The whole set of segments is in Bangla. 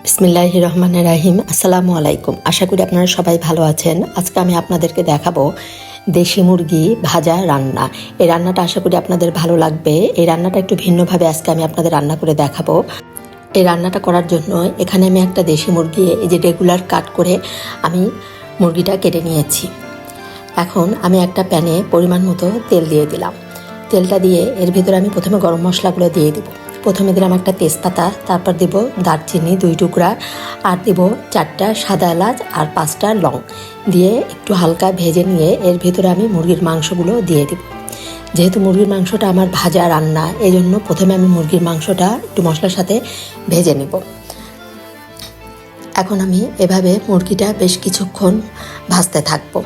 বিসমিল্লাহির রহমানির রহিম। আসসালামু আলাইকুম। আশা করি আপনারা সবাই ভালো আছেন। আজকে আমি আপনাদেরকে দেখাবো দেশি মুরগি ভাজা রান্না। এই রান্নাটা আশা করি আপনাদের ভালো লাগবে। এই রান্নাটা একটু ভিন্নভাবে আজকে আমি আপনাদের রান্না করে দেখাবো। এই রান্নাটা করার জন্য এখানে আমি একটা দেশি মুরগি এই যে রেগুলার কাট করে আমি মুরগিটা কেটে নিয়েছি। এখন আমি একটা প্যানে পরিমাণ মতো তেল দিয়ে দিলাম। তেলটা দিয়ে এর ভিতরে আমি প্রথমে গরম মশলাগুলো দিয়ে দেবো। প্রথমে দিলাম একটা তেজপাতা, তারপর দেব দারচিনি 2 টুকরা, আর দেব 4টা সাদা এলাচ আর 5টা লং দিয়ে একটু হালকা ভেজে নিয়ে এর ভিতরে আমি মুরগির মাংসগুলো দিয়ে দেব। যেহেতু মুরগির মাংসটা আমার ভাজা রান্না, এই জন্য প্রথমে আমি মুরগির মাংসটা একটু মশলার সাথে ভেজে নেব। এখন আমি এভাবে মুরগিটা বেশ কিছুক্ষণ ভাজতে থাকবো।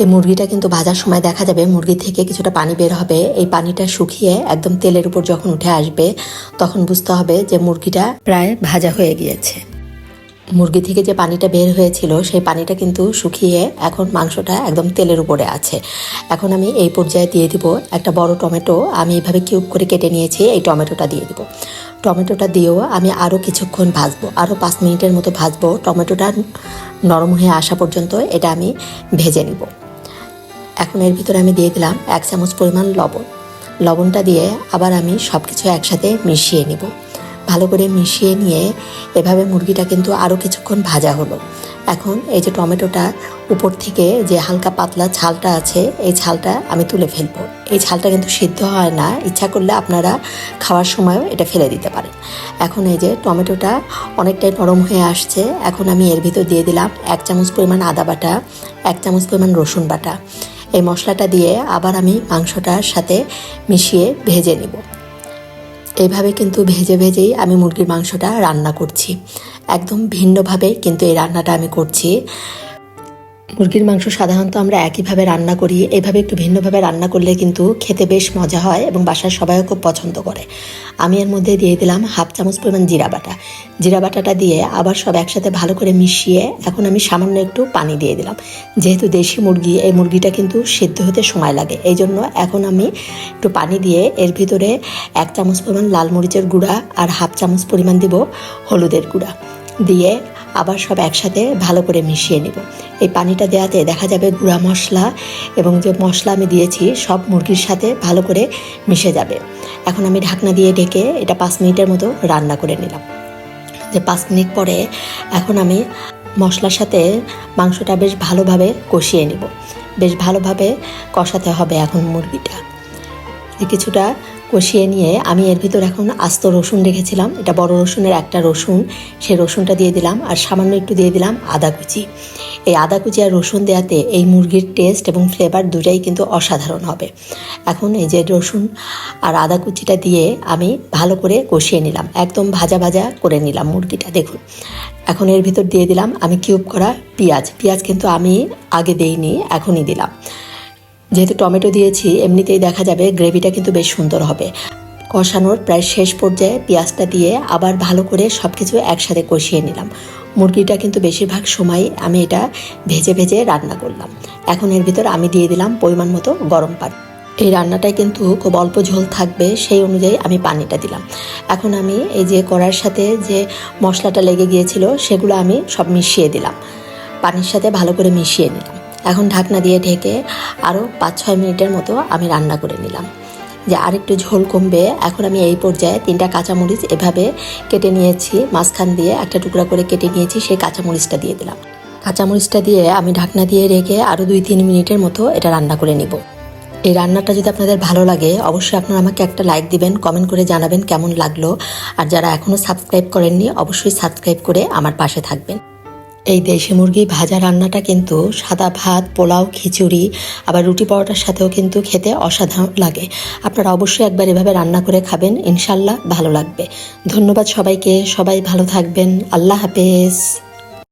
এই মুরগিটা কিন্তু ভাজার সময় দেখা যাবে মুরগি থেকে কিছুটা পানি বের হবে। এই পানিটা শুকিয়ে একদম তেলের উপর যখন উঠে আসবে তখন বুঝতে হবে যে মুরগিটা প্রায় ভাজা হয়ে গিয়েছে। মুরগি থেকে যে পানিটা বের হয়েছিল সেই পানিটা কিন্তু শুকিয়ে এখন মাংসটা একদম তেলের উপরে আছে। এখন আমি এই পর্যায়ে দিয়ে দিব একটা বড় টমেটো, আমি এইভাবে কিউব করে কেটে নিয়েছি। এই টমেটোটা দিয়ে দিব। টমেটোটা দিয়েও আমি আরও কিছুক্ষণ ভাজবো, আরও 5 মিনিটের মতো ভাজবো। টমেটোটা নরম হয়ে আসা পর্যন্ত এটা আমি ভেজে নিব। এখন এর ভিতরে আমি দিয়ে দিলাম 1 চামচ পরিমাণ লবণ। লবণটা দিয়ে আবার আমি সব কিছু একসাথে মিশিয়ে নিব। ভালো করে মিশিয়ে নিয়ে এভাবে মুরগিটা কিন্তু আরও কিছুক্ষণ ভাজা হলো। এখন এই যে টমেটোটা উপর থেকে যে হালকা পাতলা ছালটা আছে এই ছালটা আমি তুলে ফেলবো। এই ছালটা কিন্তু সিদ্ধ হয় না, ইচ্ছা করলে আপনারা খাওয়ার সময়ও এটা ফেলে দিতে পারেন। এখন এই যে টমেটোটা অনেকটাই নরম হয়ে আসছে। এখন আমি এর ভিতর দিয়ে দিলাম 1 চামচ পরিমাণ আদা বাটা, 1 চামচ পরিমাণ রসুন বাটা। এই মশলাটা দিয়ে আবার আমি মাংসটার সাথে মিশিয়ে ভেজে নেব। এইভাবে কিন্তু ভেজে ভেজেই আমি মুরগির মাংসটা রান্না করছি। একদম ভিন্নভাবে কিন্তু এই রান্নাটা আমি করছি। মুরগির মাংস সাধারণত আমরা একইভাবে রান্না করি, এইভাবে একটু ভিন্নভাবে রান্না করলে কিন্তু খেতে বেশ মজা হয় এবং বাসার সবাইও খুব পছন্দ করে। আমি এর মধ্যে দিয়ে দিলাম 1/2 চামচ পরিমাণ জিরা বাটা। জিরা বাটাটা দিয়ে আবার সব একসাথে ভালো করে মিশিয়ে এখন আমি সামান্য একটু পানি দিয়ে দিলাম। যেহেতু দেশি মুরগি, এই মুরগিটা কিন্তু সিদ্ধ হতে সময় লাগে, এই জন্য এখন আমি একটু পানি দিয়ে এর ভিতরে 1 চামচ পরিমাণ লাল মরিচের গুঁড়া আর 1/2 চামচ পরিমাণ দিব হলুদের গুঁড়া দিয়ে আবার সব একসাথে ভালো করে মিশিয়ে নেব। এই পানিটা দেওয়াতে দেখা যাবে গুঁড়া মশলা এবং যে মশলা আমি দিয়েছি সব মুরগির সাথে ভালো করে মিশে যাবে। এখন আমি ঢাকনা দিয়ে ঢেকে এটা 5 মিনিটের মতো রান্না করে নিলাম। যে 5 মিনিট পরে এখন আমি মশলার সাথে মাংসটা বেশ ভালোভাবে কষিয়ে নেব। বেশ ভালোভাবে কষাতে হবে এখন মুরগিটা। কিছুটা কষিয়ে নিয়ে আমি এর ভিতর এখন আস্ত রসুন রেখেছিলাম, এটা বড় রসুনের একটা রসুন, সেই রসুনটা দিয়ে দিলাম আর সামান্য একটু দিয়ে দিলাম আদা কুচি। এই আদা কুচি আর রসুন দেওয়াতে এই মুরগির টেস্ট এবং ফ্লেভার দুটাই কিন্তু অসাধারণ হবে। এখন এই যে রসুন আর আদা কুচিটা দিয়ে আমি ভালো করে কষিয়ে নিলাম, একদম ভাজা ভাজা করে নিলাম মুরগিটা। দেখুন এখন এর ভিতর দিয়ে দিলাম আমি কিউব করা পেঁয়াজ কিন্তু আমি আগে দেইনি, এখনই দিলাম। যেহেতু টমেটো দিয়েছি এমনিতেই দেখা যাবে গ্রেভিটা কিন্তু বেশ সুন্দর হবে। কষানোর প্রায় শেষ পর্যায়ে পেঁয়াজটা দিয়ে আবার ভালো করে সব কিছু একসাথে কষিয়ে নিলাম। মুরগিটা কিন্তু বেশিরভাগ সময় আমি এটা ভেজে ভেজে রান্না করলাম। এখন এর ভিতর আমি দিয়ে দিলাম পরিমাণ মতো গরম পানি। এই রান্নাটায় কিন্তু খুব অল্প ঝোল থাকবে, সেই অনুযায়ী আমি পানিটা দিলাম। এখন আমি এই যে কড়াইয়ের সাথে যে মশলাটা লেগে গিয়েছিল সেগুলো আমি সব মিশিয়ে দিলাম, পানির সাথে ভালো করে মিশিয়ে নিলাম। এখন ঢাকনা দিয়ে ঢেকে আরও 5-6 মিনিটের মতো আমি রান্না করে নিলাম। যে আরেকটু ঝোল কমবে। এখন আমি এই পর্যায়ে 3টা কাঁচামরিচ এভাবে কেটে নিয়েছি, মাঝখান দিয়ে একটা টুকরা করে কেটে নিয়েছি, সেই কাঁচামরিচটা দিয়ে দিলাম। কাঁচামরিচটা দিয়ে আমি ঢাকনা দিয়ে রেখে আরও 2-3 মিনিটের মতো এটা রান্না করে নিব। এই রান্নাটা যদি আপনাদের ভালো লাগে অবশ্যই আপনারা আমাকে একটা লাইক দিবেন, কমেন্ট করে জানাবেন কেমন লাগলো। আর যারা এখনও সাবস্ক্রাইব করেননি অবশ্যই সাবস্ক্রাইব করে আমার পাশে থাকবেন। এই দেশি মুরগি ভাজা রান্নাটা কিন্তু সাদা ভাত, পোলাও, খিচুড়ি আবার রুটি পরোটার সাথেও কিন্তু খেতে অসাধারণ লাগে। আপনারা অবশ্যই একবার এভাবে রান্না করে খাবেন, ইনশাল্লাহ ভালো লাগবে। ধন্যবাদ সবাইকে, সবাই ভালো থাকবেন। আল্লাহ হাফেজ।